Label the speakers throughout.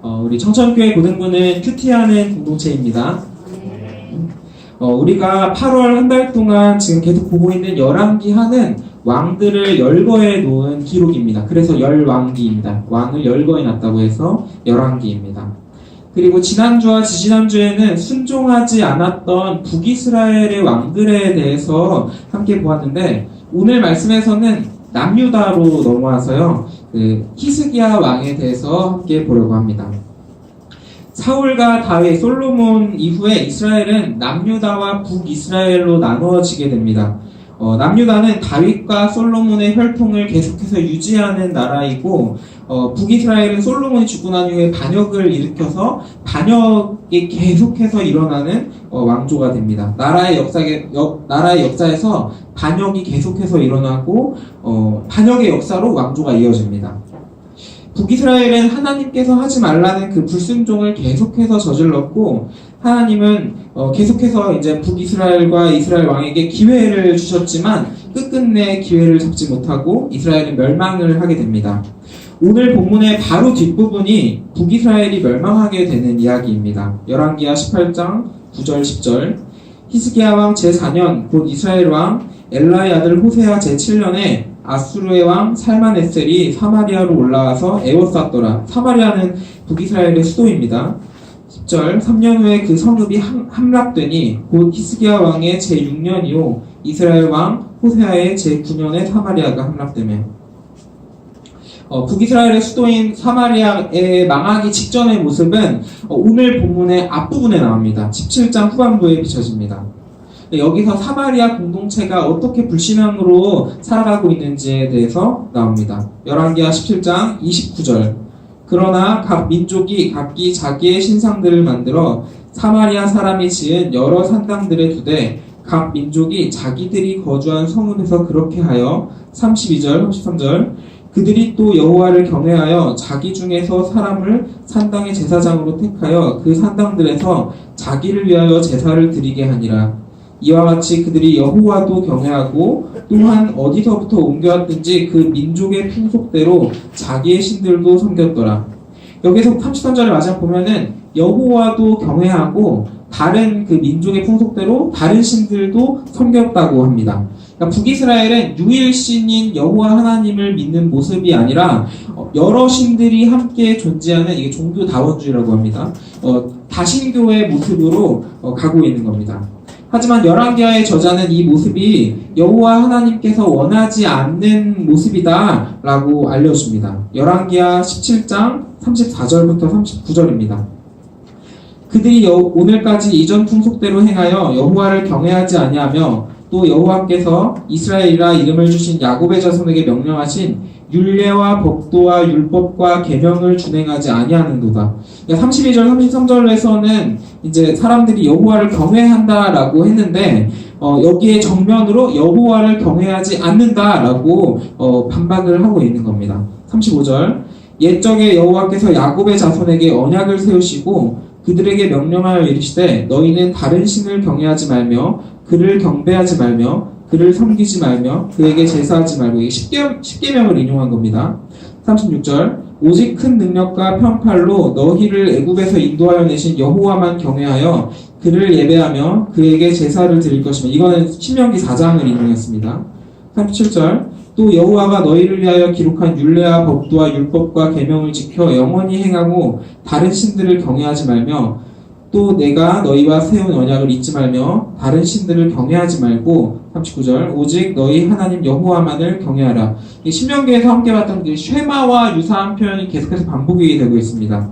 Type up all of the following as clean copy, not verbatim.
Speaker 1: 우리 청천교회 고등부는 큐티하는 공동체입니다. 우리가 8월 한 달 동안 지금 계속 보고 있는 열왕기 하는 왕들을 열거해 놓은 기록입니다. 그래서 열왕기입니다. 왕을 열거해 놨다고 해서 열왕기입니다. 그리고 지난주와 지지난주에는 순종하지 않았던 북이스라엘의 왕들에 대해서 함께 보았는데, 오늘 말씀에서는 남유다로 넘어와서요, 히스기야 왕에 대해서 함께 보려고 합니다. 사울과 다윗, 솔로몬 이후에 이스라엘은 남유다와 북이스라엘로 나누어지게 됩니다. 남유다는 다윗과 솔로몬의 혈통을 계속해서 유지하는 나라이고, 북이스라엘은 솔로몬이 죽고 난 후에 반역을 일으켜서 반역이 계속해서 일어나는 왕조가 됩니다. 나라의 역사에서 반역이 계속해서 일어나고 반역의 역사로 왕조가 이어집니다. 북이스라엘은 하나님께서 하지 말라는 그 불순종을 계속해서 저질렀고, 하나님은 계속해서 이제 북이스라엘과 이스라엘 왕에게 기회를 주셨지만 끝끝내 기회를 잡지 못하고 이스라엘은 멸망을 하게 됩니다. 오늘 본문의 바로 뒷부분이 북이스라엘이 멸망하게 되는 이야기입니다. 열왕기하 18장 9절 10절. 히스기야 왕 제4년 곧 이스라엘 왕 엘라의 아들 호세아 제7년에 아수르의 왕 살만에셀이 사마리아로 올라와서 에워쌌더라. 사마리아는 북이스라엘의 수도입니다. 10절. 3년 후에 그 성읍이 함락되니 곧 히스기야 왕의 제6년이요 이스라엘 왕 호세아의 제9년에 사마리아가 함락되며. 북이스라엘의 수도인 사마리아의 망하기 직전의 모습은 오늘 본문의 앞부분에 나옵니다. 17장 후반부에 비춰집니다. 여기서 사마리아 공동체가 어떻게 불신앙으로 살아가고 있는지에 대해서 나옵니다. 열왕기하 17장 29절. 그러나 각 민족이 각기 자기의 신상들을 만들어 사마리아 사람이 지은 여러 산당들에 두되 각 민족이 자기들이 거주한 성읍에서 그렇게 하여 32절, 33절. 그들이 또 여호와를 경외하여 자기 중에서 사람을 산당의 제사장으로 택하여 그 산당들에서 자기를 위하여 제사를 드리게 하니라. 이와 같이 그들이 여호와도 경외하고 또한 어디서부터 옮겨왔든지 그 민족의 풍속대로 자기의 신들도 섬겼더라. 여기서 33절의 마지막 보면은 여호와도 경외하고 다른 그 민족의 풍속대로 다른 신들도 섬겼다고 합니다. 그러니까 북이스라엘은 유일신인 여호와 하나님을 믿는 모습이 아니라 여러 신들이 함께 존재하는, 이게 종교다원주의라고 합니다. 다신교의 모습으로 가고 있는 겁니다. 하지만 열왕기하의 저자는 이 모습이 여호와 하나님께서 원하지 않는 모습이다 라고 알려줍니다. 열왕기하 17장 34절부터 39절입니다. 그들이 오늘까지 이전 풍속대로 행하여 여호와를 경외하지 아니하며 또 여호와께서 이스라엘이라 이름을 주신 야곱의 자손에게 명령하신 율례와 법도와 율법과 계명을 준행하지 아니하는도다. 32절, 33절에서는 이제 사람들이 여호와를 경외한다라고 했는데 여기에 정면으로 여호와를 경외하지 않는다라고 반박을 하고 있는 겁니다. 35절. 옛적에 여호와께서 야곱의 자손에게 언약을 세우시고 그들에게 명령하여 이르시되 너희는 다른 신을 경외하지 말며 그를 경배하지 말며 그를 섬기지 말며 그에게 제사하지 말고, 이게 10계명을 인용한 겁니다. 36절. 오직 큰 능력과 편팔로 너희를 애굽에서 인도하여 내신 여호와만 경외하여 그를 예배하며 그에게 제사를 드릴 것이며, 이거는 신명기 4장을 인용했습니다. 37절. 또 여호와가 너희를 위하여 기록한 율례와 법도와 율법과 계명을 지켜 영원히 행하고 다른 신들을 경외하지 말며 또 내가 너희와 세운 언약을 잊지 말며 다른 신들을 경외하지 말고, 39절. 오직 너희 하나님 여호와만을 경외하라. 신명기에서 함께 봤던 그 쉐마와 유사한 표현이 계속해서 반복이 되고 있습니다.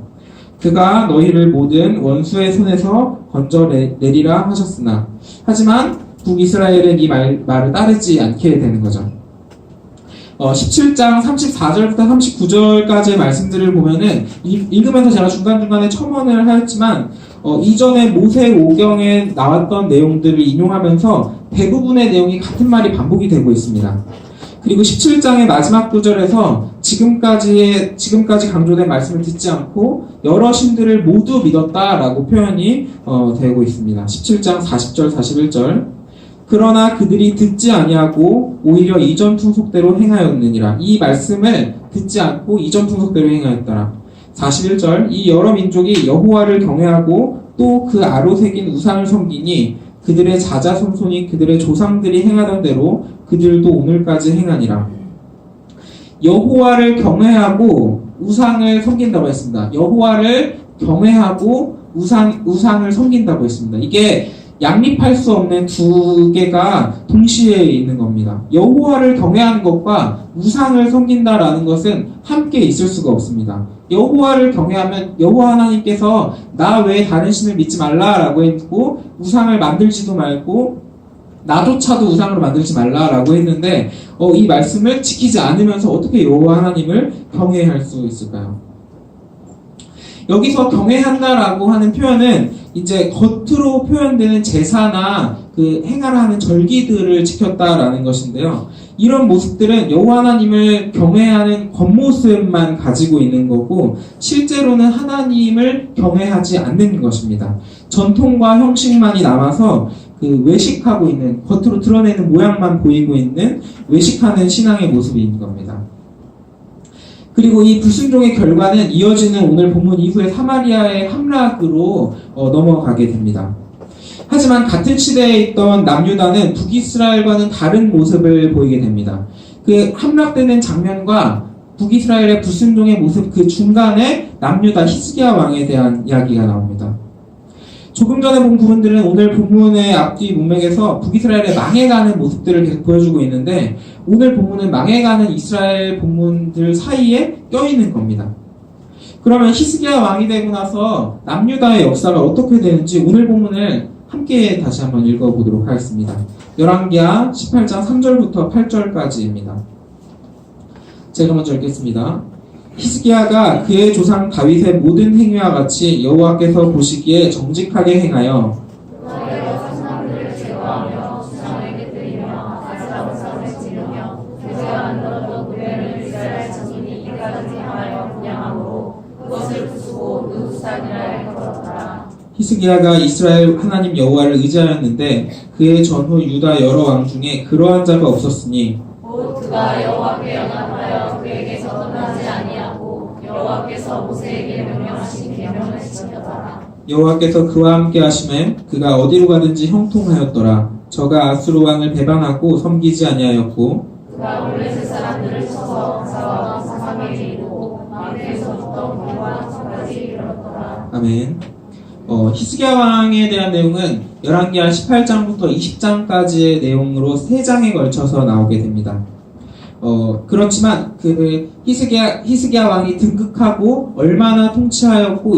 Speaker 1: 그가 너희를 모든 원수의 손에서 건져내리라 하셨으나, 하지만 북이스라엘은 이 말을 따르지 않게 되는 거죠. 17장 34절부터 39절까지의 말씀들을 보면은 읽으면서 제가 중간중간에 첨언을 하였지만 이전에 모세오경에 나왔던 내용들을 인용하면서 대부분의 내용이 같은 말이 반복이 되고 있습니다. 그리고 17장의 마지막 구절에서 지금까지 강조된 말씀을 듣지 않고 여러 신들을 모두 믿었다라고 표현이 되고 있습니다. 17장 40절 41절. 그러나 그들이 듣지 아니하고 오히려 이전 풍속대로 행하였느니라. 이 말씀을 듣지 않고 이전 풍속대로 행하였더라. 41절 이 여러 민족이 여호와를 경외하고 또 그 아로 새긴 우상을 섬기니 그들의 자자손손이 그들의 조상들이 행하던 대로 그들도 오늘까지 행하니라. 여호와를 경외하고 우상을 섬긴다고 했습니다. 여호와를 경외하고 우상을 섬긴다고 했습니다. 이게 양립할 수 없는 두 개가 동시에 있는 겁니다. 여호와를 경외하는 것과 우상을 섬긴다라는 것은 함께 있을 수가 없습니다. 여호와를 경외하면 여호와 하나님께서 나 외에 다른 신을 믿지 말라라고 했고 우상을 만들지도 말고 나조차도 우상으로 만들지 말라라고 했는데 이 말씀을 지키지 않으면서 어떻게 여호와 하나님을 경외할 수 있을까요? 여기서 경외한다라고 하는 표현은 이제 겉으로 표현되는 제사나 그 행하라 하는 절기들을 지켰다라는 것인데요. 이런 모습들은 여호와 하나님을 경외하는 겉모습만 가지고 있는 거고 실제로는 하나님을 경외하지 않는 것입니다. 전통과 형식만이 남아서 그 외식하고 있는, 겉으로 드러내는 모양만 보이고 있는 외식하는 신앙의 모습인 겁니다. 그리고 이 불순종의 결과는 이어지는 오늘 본문 이후에 사마리아의 함락으로 넘어가게 됩니다. 하지만 같은 시대에 있던 남유다는 북이스라엘과는 다른 모습을 보이게 됩니다. 그 함락되는 장면과 북이스라엘의 불순종의 모습 그 중간에 남유다 히스기야 왕에 대한 이야기가 나옵니다. 조금 전에 본 부분들은 오늘 본문의 앞뒤 문맥에서 북이스라엘의 망해가는 모습들을 계속 보여주고 있는데 오늘 본문은 망해가는 이스라엘 본문들 사이에 껴있는 겁니다. 그러면 히스기야 왕이 되고 나서 남유다의 역사가 어떻게 되는지 오늘 본문을 함께 다시 한번 읽어보도록 하겠습니다. 열왕기하 18장 3절부터 8절까지입니다. 제가 먼저 읽겠습니다. 히스기야가 그의 조상 다윗의 모든 행위와 같이 여호와께서 보시기에 정직하게 행하여
Speaker 2: 사람들을 제거하며 주상에게 드리며 아스라 우상을 지르며 그제가 만들었던 노래를 이스라엘 자손이 이까지 행하여 분양함으로 그것을 부수고 느후산이라 일컬었더라.
Speaker 1: 히스기야가 이스라엘 하나님 여호와를 의지하였는데 그의 전후 유다 여러 왕 중에 그러한 자가 없었으니
Speaker 2: 곧 그가 여호와께 연합하여 그에게서 떠나지 아니하고 여호와께서 모세에게 명령하신 계명을 지켰더라.
Speaker 1: 여호와께서 그와 함께 하심에 그가 어디로 가든지 형통하였더라. 저가 아수르 왕을 배반하고 섬기지 아니하였고
Speaker 2: 그가 블레셋 사람들을 쳐서 사와 사삼에 이르고 마음에서부터 불과 성까지 이르렀더라.
Speaker 1: 아멘. 히스기야 왕에 대한 내용은 열왕기하 18장부터 20장까지의 내용으로 3장에 걸쳐서 나오게 됩니다. 그렇지만 그 히스기야 왕이 등극하고 얼마나 통치하였고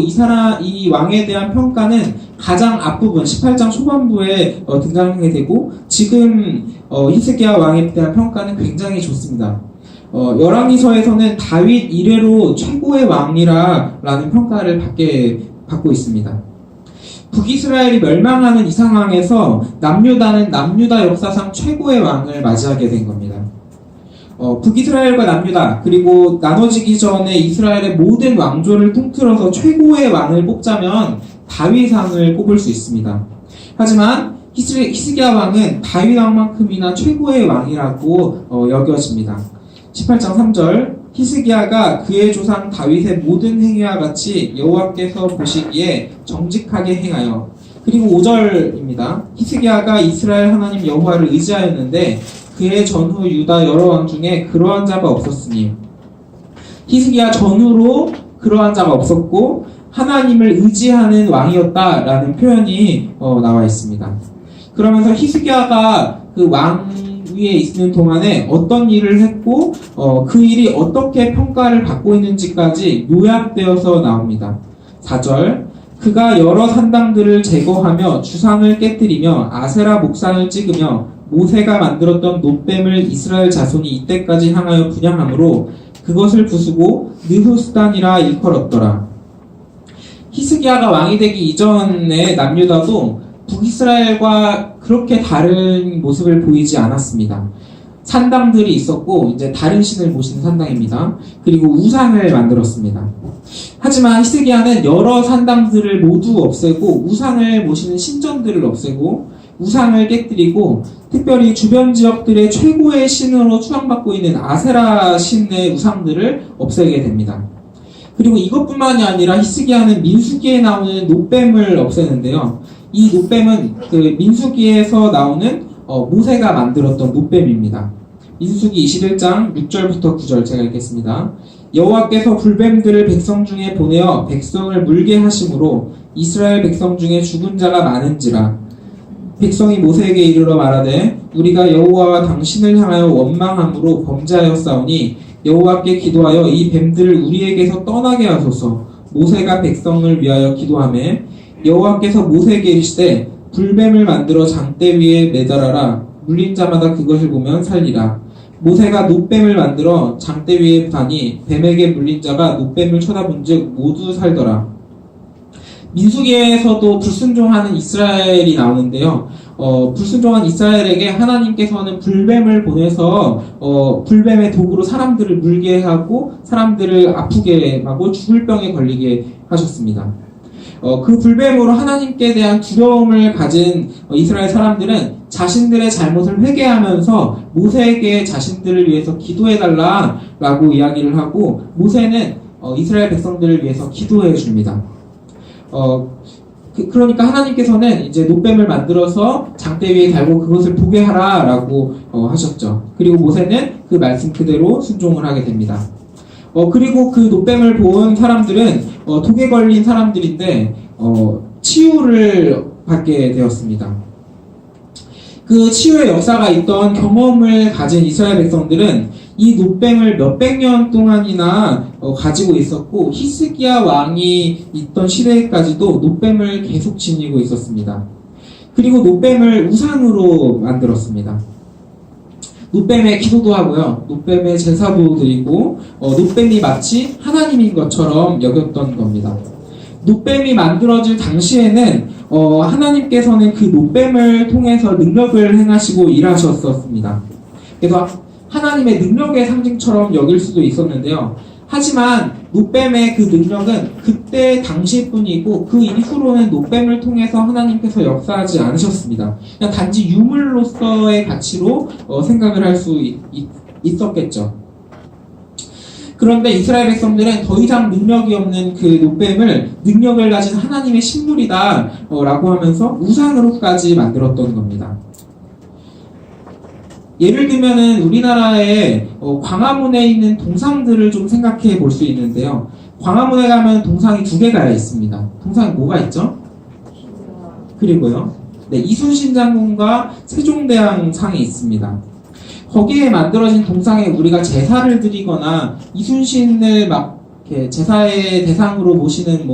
Speaker 1: 이 왕에 대한 평가는 가장 앞부분 18장 초반부에 등장하게 되고 지금 히스기야 왕에 대한 평가는 굉장히 좋습니다. 열왕기서에서는 다윗 이래로 최고의 왕이라는 평가를 받고 있습니다. 북이스라엘이 멸망하는 이 상황에서 남유다는 남유다 역사상 최고의 왕을 맞이하게 된 겁니다. 북이스라엘과 남유다 그리고 나눠지기 전에 이스라엘의 모든 왕조를 통틀어서 최고의 왕을 뽑자면 다윗왕을 꼽을 수 있습니다. 하지만 히스기야 왕은 다윗 왕만큼이나 최고의 왕이라고 여겨집니다. 18장 3절 히스기야가 그의 조상 다윗의 모든 행위와 같이 여호와께서 보시기에 정직하게 행하여 그리고 5절입니다. 히스기야가 이스라엘 하나님 여호와를 의지하였는데 그의 전후 유다 여러 왕 중에 그러한 자가 없었으니 히스기야 전후로 그러한 자가 없었고 하나님을 의지하는 왕이었다라는 표현이 나와 있습니다. 그러면서 히스기야가 그 왕 위에 있는 동안에 어떤 일을 했고 그 일이 어떻게 평가를 받고 있는지까지 요약되어서 나옵니다. 4절 그가 여러 산당들을 제거하며 주상을 깨뜨리며 아세라 목상을 찍으며 모세가 만들었던 놋뱀을 이스라엘 자손이 이때까지 향하여 분양함으로 그것을 부수고 느후스단이라 일컬었더라. 히스기야가 왕이 되기 이전에 남유다도 북이스라엘과 그렇게 다른 모습을 보이지 않았습니다. 산당들이 있었고 이제 다른 신을 모시는 산당입니다. 그리고 우상을 만들었습니다. 하지만 히스기야는 여러 산당들을 모두 없애고 우상을 모시는 신전들을 없애고 우상을 깨뜨리고 특별히 주변 지역들의 최고의 신으로 추앙받고 있는 아세라 신의 우상들을 없애게 됩니다. 그리고 이것뿐만이 아니라 히스기야는 민수기에 나오는 놋뱀을 없애는데요. 이 놋뱀은 그 민수기에서 나오는 모세가 만들었던 놋뱀입니다. 민수기 21장 6절부터 9절 제가 읽겠습니다. 여호와께서 불뱀들을 백성 중에 보내어 백성을 물게 하심으로 이스라엘 백성 중에 죽은 자가 많은지라. 백성이 모세에게 이르러 말하되 우리가 여호와와 당신을 향하여 원망함으로 범죄하였사오니 여호와께 기도하여 이 뱀들을 우리에게서 떠나게 하소서. 모세가 백성을 위하여 기도하매 여호와께서 모세에게 이르시되 불뱀을 만들어 장대 위에 매달아라. 물린 자마다 그것을 보면 살리라. 모세가 놋뱀을 만들어 장대 위에 다니 뱀에게 물린 자가 놋뱀을 쳐다본즉 모두 살더라. 민수기에서도 불순종하는 이스라엘이 나오는데요. 불순종한 이스라엘에게 하나님께서는 불뱀을 보내서 불뱀의 독으로 사람들을 물게 하고 사람들을 아프게 하고 죽을 병에 걸리게 하셨습니다. 그 불뱀으로 하나님께 대한 두려움을 가진 이스라엘 사람들은 자신들의 잘못을 회개하면서 모세에게 자신들을 위해서 기도해달라라고 이야기를 하고 모세는 이스라엘 백성들을 위해서 기도해 줍니다. 그러니까 하나님께서는 이제 놋뱀을 만들어서 장대 위에 달고 그것을 보게 하라라고 하셨죠. 그리고 모세는 그 말씀 그대로 순종을 하게 됩니다. 그리고 그 놋뱀을 본 사람들은 독에 걸린 사람들인데 치유를 받게 되었습니다. 그 치유의 역사가 있던 경험을 가진 이스라엘 백성들은 이 놋뱀을 몇백 년 동안이나 가지고 있었고 히스기야 왕이 있던 시대까지도 놋뱀을 계속 지니고 있었습니다. 그리고 놋뱀을 우상으로 만들었습니다. 놋뱀에 기도도 하고요. 놋뱀에 제사도 드리고 놋뱀이 마치 하나님인 것처럼 여겼던 겁니다. 놋뱀이 만들어질 당시에는 하나님께서는 그 놋뱀을 통해서 능력을 행하시고 일하셨었습니다. 그래서 하나님의 능력의 상징처럼 여길 수도 있었는데요. 하지만 놋뱀의 그 능력은 그때 당시뿐이고 그 이후로는 놋뱀을 통해서 하나님께서 역사하지 않으셨습니다. 그냥 단지 유물로서의 가치로 생각을 할 수 있었겠죠. 그런데 이스라엘 백성들은 더 이상 능력이 없는 그 놋뱀을 능력을 가진 하나님의 식물이다 라고 하면서 우상으로까지 만들었던 겁니다. 예를 들면은 우리나라에 광화문에 있는 동상들을 좀 생각해 볼 수 있는데요. 광화문에 가면 동상이 두 개가 있습니다. 동상이 뭐가 있죠? 그리고요. 네, 이순신 장군과 세종대왕 상이 있습니다. 거기에 만들어진 동상에 우리가 제사를 드리거나 이순신을 막 이렇게 제사의 대상으로 모시는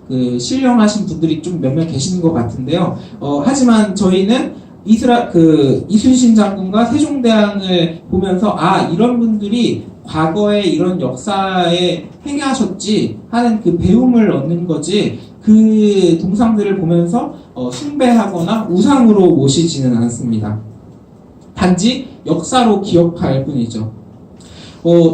Speaker 1: 그 신령하신 분들이 좀 몇몇 계시는 것 같은데요. 하지만 저희는 이순신 장군과 세종대왕을 보면서 이런 분들이 과거에 이런 역사에 행하셨지 하는 그 배움을 얻는 거지 그 동상들을 보면서 숭배하거나 우상으로 모시지는 않습니다. 단지 역사로 기억할 뿐이죠.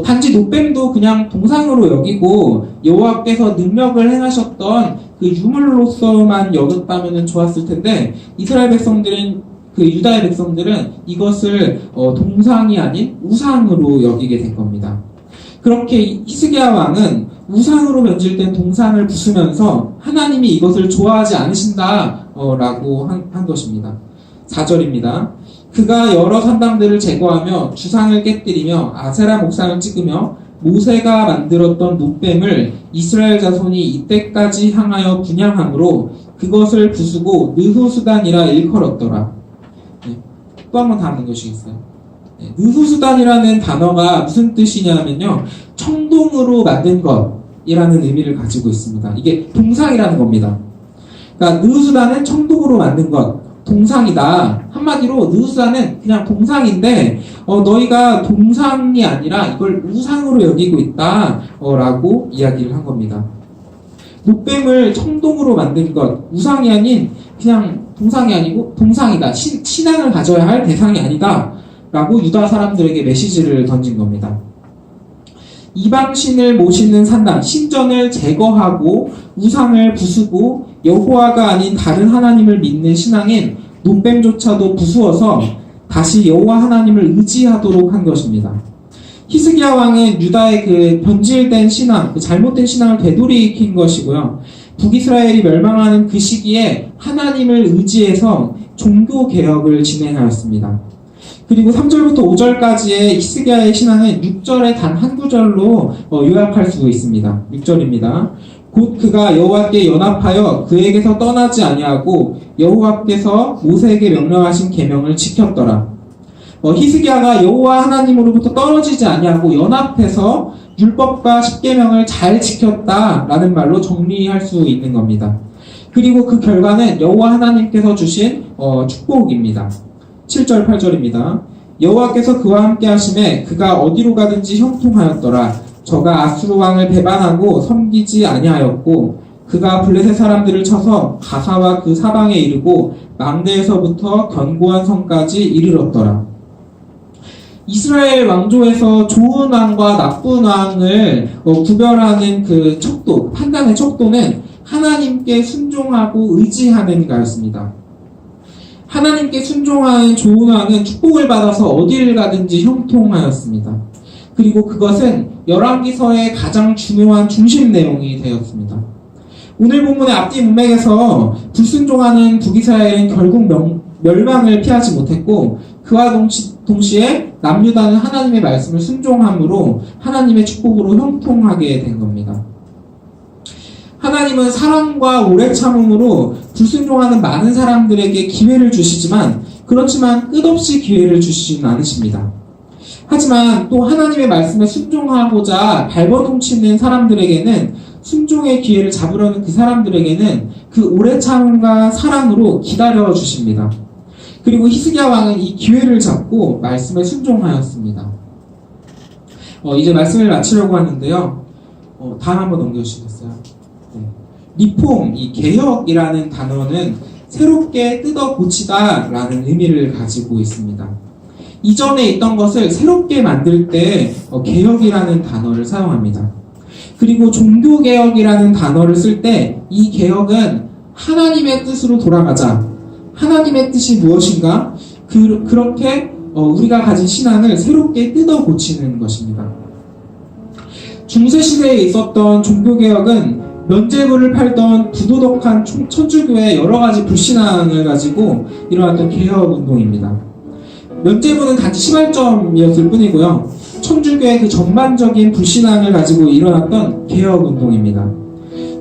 Speaker 1: 단지 놋뱀도 그냥 동상으로 여기고 여호와께서 능력을 행하셨던 그 유물로서만 여겼다면 좋았을 텐데 이스라엘 백성들은 그 유다의 백성들은 이것을 동상이 아닌 우상으로 여기게 된 겁니다. 그렇게 히스기야 왕은 우상으로 변질된 동상을 부수면서 하나님이 이것을 좋아하지 않으신다라고 한 것입니다. 4절입니다. 그가 여러 산당들을 제거하며 주상을 깨뜨리며 아세라 목상을 찍으며 모세가 만들었던 놋뱀을 이스라엘 자손이 이때까지 향하여 분향함으로 그것을 부수고 느후수단이라 일컬었더라. 또 한 번 다 하는 것이겠어요. 느후수단이라는 단어가 무슨 뜻이냐면요, 청동으로 만든 것이라는 의미를 가지고 있습니다. 이게 동상이라는 겁니다. 그러니까 느후수단은 청동으로 만든 것, 동상이다. 한마디로 느후수단은 그냥 동상인데 너희가 동상이 아니라 이걸 우상으로 여기고 있다 라고 이야기를 한 겁니다. 놋뱀을 청동으로 만든 것, 우상이 아닌 그냥 동상이 아니고 동상이다. 신앙을 가져야 할 대상이 아니다 라고 유다 사람들에게 메시지를 던진 겁니다. 이방신을 모시는 산당, 신전을 제거하고 우상을 부수고 여호와가 아닌 다른 하나님을 믿는 신앙인 놋뱀조차도 부수어서 다시 여호와 하나님을 의지하도록 한 것입니다. 히스기야 왕은 유다의 그 변질된 신앙, 그 잘못된 신앙을 되돌이킨 것이고요. 북이스라엘이 멸망하는 그 시기에 하나님을 의지해서 종교 개혁을 진행하였습니다. 그리고 3절부터 5절까지의 히스기야의 신앙은 6절의 단 한 구절로 요약할 수 있습니다. 6절입니다. 곧 그가 여호와께 연합하여 그에게서 떠나지 아니하고 여호와께서 모세에게 명령하신 계명을 지켰더라. 히스기야가 여호와 하나님으로부터 떨어지지 아니하고 연합해서 율법과 십계명을 잘 지켰다라는 말로 정리할 수 있는 겁니다. 그리고 그 결과는 여호와 하나님께서 주신 축복입니다. 7절 8절입니다. 여호와께서 그와 함께 하심에 그가 어디로 가든지 형통하였더라. 저가 아수르 왕을 배반하고 섬기지 아니하였고 그가 블레셋 사람들을 쳐서 가사와 그 사방에 이르고 망대에서부터 견고한 성까지 이르렀더라. 이스라엘 왕조에서 좋은 왕과 나쁜 왕을 구별하는 그 척도, 판단의 척도는 하나님께 순종하고 의지하는 가였습니다. 하나님께 순종하는 좋은 왕은 축복을 받아서 어디를 가든지 형통하였습니다. 그리고 그것은 열왕기서의 가장 중요한 중심 내용이 되었습니다. 오늘 본문의 앞뒤 문맥에서 불순종하는 북이스라엘은 결국 멸망을 피하지 못했고 그와 동시에 남유다는 하나님의 말씀을 순종함으로 하나님의 축복으로 형통하게 된 겁니다. 하나님은 사랑과 오래 참음으로 불순종하는 많은 사람들에게 기회를 주시지만 그렇지만 끝없이 기회를 주시지는 않으십니다. 하지만 또 하나님의 말씀에 순종하고자 발버둥치는 사람들에게는 순종의 기회를 잡으려는 그 사람들에게는 그 오래 참음과 사랑으로 기다려 주십니다. 그리고 히스기야 왕은 이 기회를 잡고 말씀에 순종하였습니다. 이제 말씀을 마치려고 하는데요. 다음 한번 넘겨주시겠어요? 네. 리폼, 이 개혁이라는 단어는 새롭게 뜯어 고치다 라는 의미를 가지고 있습니다. 이전에 있던 것을 새롭게 만들 때 개혁이라는 단어를 사용합니다. 그리고 종교개혁이라는 단어를 쓸 때 이 개혁은 하나님의 뜻으로 돌아가자. 하나님의 뜻이 무엇인가? 그렇게 우리가 가진 신앙을 새롭게 뜯어 고치는 것입니다. 중세시대에 있었던 종교개혁은 면죄부를 팔던 부도덕한 천주교의 여러 가지 불신앙을 가지고 일어났던 개혁운동입니다. 면죄부는 단지 시발점이었을 뿐이고요. 천주교의 그 전반적인 불신앙을 가지고 일어났던 개혁운동입니다.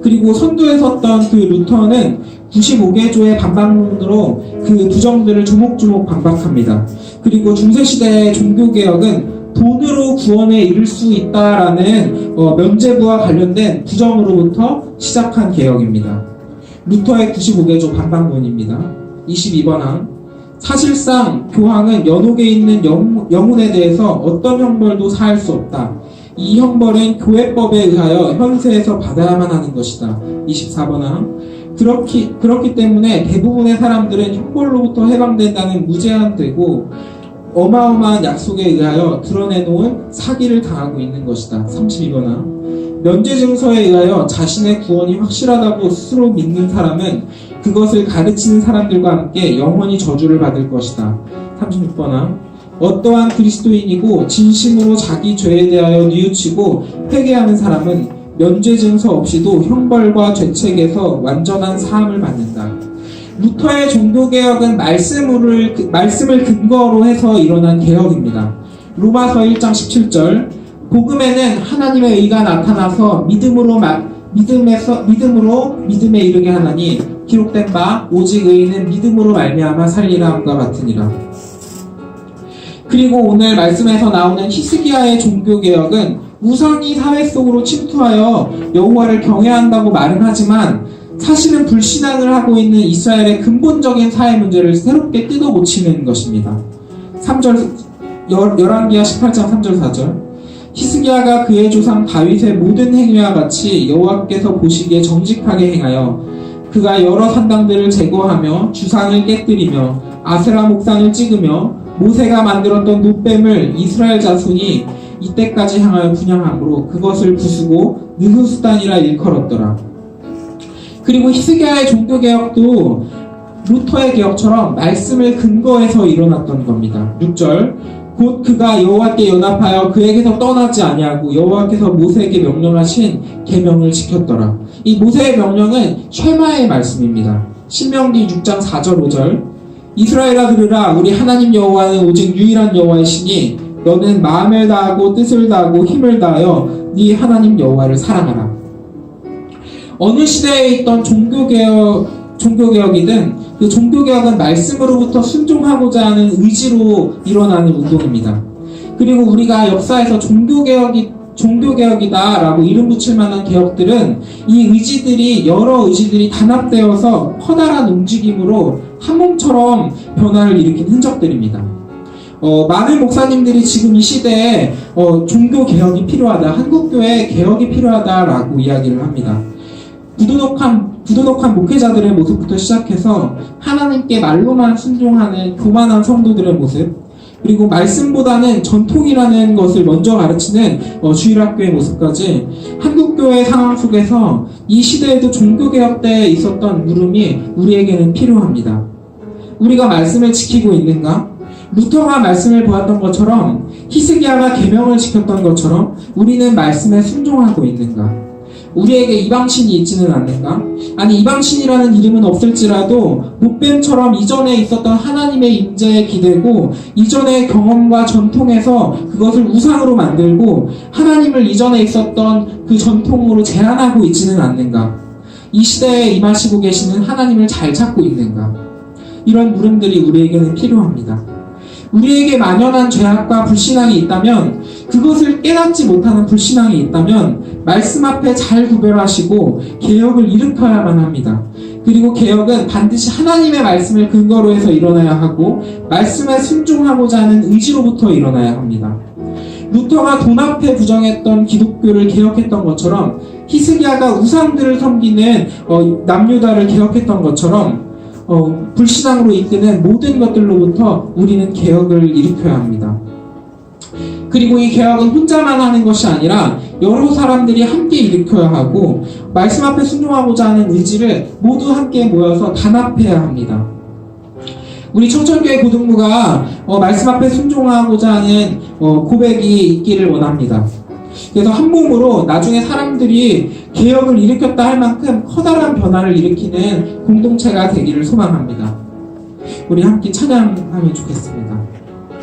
Speaker 1: 그리고 선두에 섰던 그 루터는 95개조의 반박론으로 그 부정들을 조목조목 반박합니다. 그리고 중세시대의 종교개혁은 돈으로 구원에 이를 수 있다라는 면죄부와 관련된 부정으로부터 시작한 개혁입니다. 루터의 95개조 반박론입니다. 22번 항. 사실상 교황은 연옥에 있는 영혼에 대해서 어떤 형벌도 사할 수 없다. 이 형벌은 교회법에 의하여 현세에서 받아야만 하는 것이다. 24번 항. 그렇기 때문에 대부분의 사람들은 형벌로부터 해방된다는 무제한되고 어마어마한 약속에 의하여 드러내놓은 사기를 당하고 있는 것이다. 32번 항. 면죄증서에 의하여 자신의 구원이 확실하다고 스스로 믿는 사람은 그것을 가르치는 사람들과 함께 영원히 저주를 받을 것이다. 36번 항. 어떠한 그리스도인이고 진심으로 자기 죄에 대하여 뉘우치고 회개하는 사람은 면죄증서 없이도 형벌과 죄책에서 완전한 사함을 받는다. 루터의 종교개혁은 말씀을 근거로 해서 일어난 개혁입니다. 로마서 1장 17절. 복음에는 하나님의 의가 나타나서 믿음으로 믿음에 이르게 하나니 기록된 바 오직 의인은 믿음으로 말미암아 살리라 함과 같으니라. 그리고 오늘 말씀에서 나오는 히스기야의 종교개혁은 우상이 사회 속으로 침투하여 여호와를 경외한다고 말은 하지만 사실은 불신앙을 하고 있는 이스라엘의 근본적인 사회 문제를 새롭게 뜯어 고치는 것입니다. 3절 열왕기하 18장 3절 4절. 히스기야가 그의 조상 다윗의 모든 행위와 같이 여호와께서 보시기에 정직하게 행하여 그가 여러 산당들을 제거하며 주상을 깨뜨리며 아세라 목상을 찍으며 모세가 만들었던 놋뱀을 이스라엘 자손이 이때까지 향하여 분향함으로 그것을 부수고 느흐수단이라 일컬었더라. 그리고 히스기야의 종교개혁도 루터의 개혁처럼 말씀을 근거해서 일어났던 겁니다. 6절. 곧 그가 여호와께 연합하여 그에게서 떠나지 아니하고 여호와께서 모세에게 명령하신 계명을 지켰더라. 이 모세의 명령은 쉐마의 말씀입니다. 신명기 6장 4절 5절 이스라엘아 들으라 우리 하나님 여호와는 오직 유일한 여호와이시니 너는 마음을 다하고 뜻을 다하고 힘을 다하여 네 하나님 여호와를 사랑하라. 어느 시대에 있던 종교개혁이든 그 종교개혁은 말씀으로부터 순종하고자 하는 의지로 일어나는 운동입니다. 그리고 우리가 역사에서 종교개혁이다 라고 이름 붙일 만한 개혁들은 이 여러 의지들이 단합되어서 커다란 움직임으로 한 몸처럼 변화를 일으킨 흔적들입니다. 많은 목사님들이 지금 이 시대에 종교개혁이 필요하다, 한국교회 개혁이 필요하다라고 이야기를 합니다. 부도덕한 목회자들의 모습부터 시작해서 하나님께 말로만 순종하는 교만한 성도들의 모습, 그리고 말씀보다는 전통이라는 것을 먼저 가르치는 주일학교의 모습까지 한국교회 상황 속에서 이 시대에도 종교개혁 때에 있었던 물음이 우리에게는 필요합니다. 우리가 말씀을 지키고 있는가? 루터가 말씀을 보았던 것처럼 히스기야가 계명을 지켰던 것처럼 우리는 말씀에 순종하고 있는가? 우리에게 이방신이 있지는 않는가? 아니 이방신이라는 이름은 없을지라도 못뱀처럼 이전에 있었던 하나님의 임재에 기대고 이전의 경험과 전통에서 그것을 우상으로 만들고 하나님을 이전에 있었던 그 전통으로 제한하고 있지는 않는가? 이 시대에 임하시고 계시는 하나님을 잘 찾고 있는가? 이런 물음들이 우리에게는 필요합니다. 우리에게 만연한 죄악과 불신앙이 있다면, 그것을 깨닫지 못하는 불신앙이 있다면 말씀 앞에 잘 구별하시고 개혁을 일으켜야만 합니다. 그리고 개혁은 반드시 하나님의 말씀을 근거로 해서 일어나야 하고 말씀에 순종하고자 하는 의지로부터 일어나야 합니다. 루터가 돈 앞에 부정했던 기독교를 개혁했던 것처럼 히스기야가 우상들을 섬기는 남유다를 개혁했던 것처럼 불신앙으로 이끄는 모든 것들로부터 우리는 개혁을 일으켜야 합니다. 그리고 이 개혁은 혼자만 하는 것이 아니라 여러 사람들이 함께 일으켜야 하고 말씀 앞에 순종하고자 하는 의지를 모두 함께 모여서 단합해야 합니다. 우리 청천교회 고등부가 말씀 앞에 순종하고자 하는 고백이 있기를 원합니다. 그래서 한 몸으로 나중에 사람들이 개혁을 일으켰다 할 만큼 커다란 변화를 일으키는 공동체가 되기를 소망합니다. 우리 함께 찬양하면 좋겠습니다.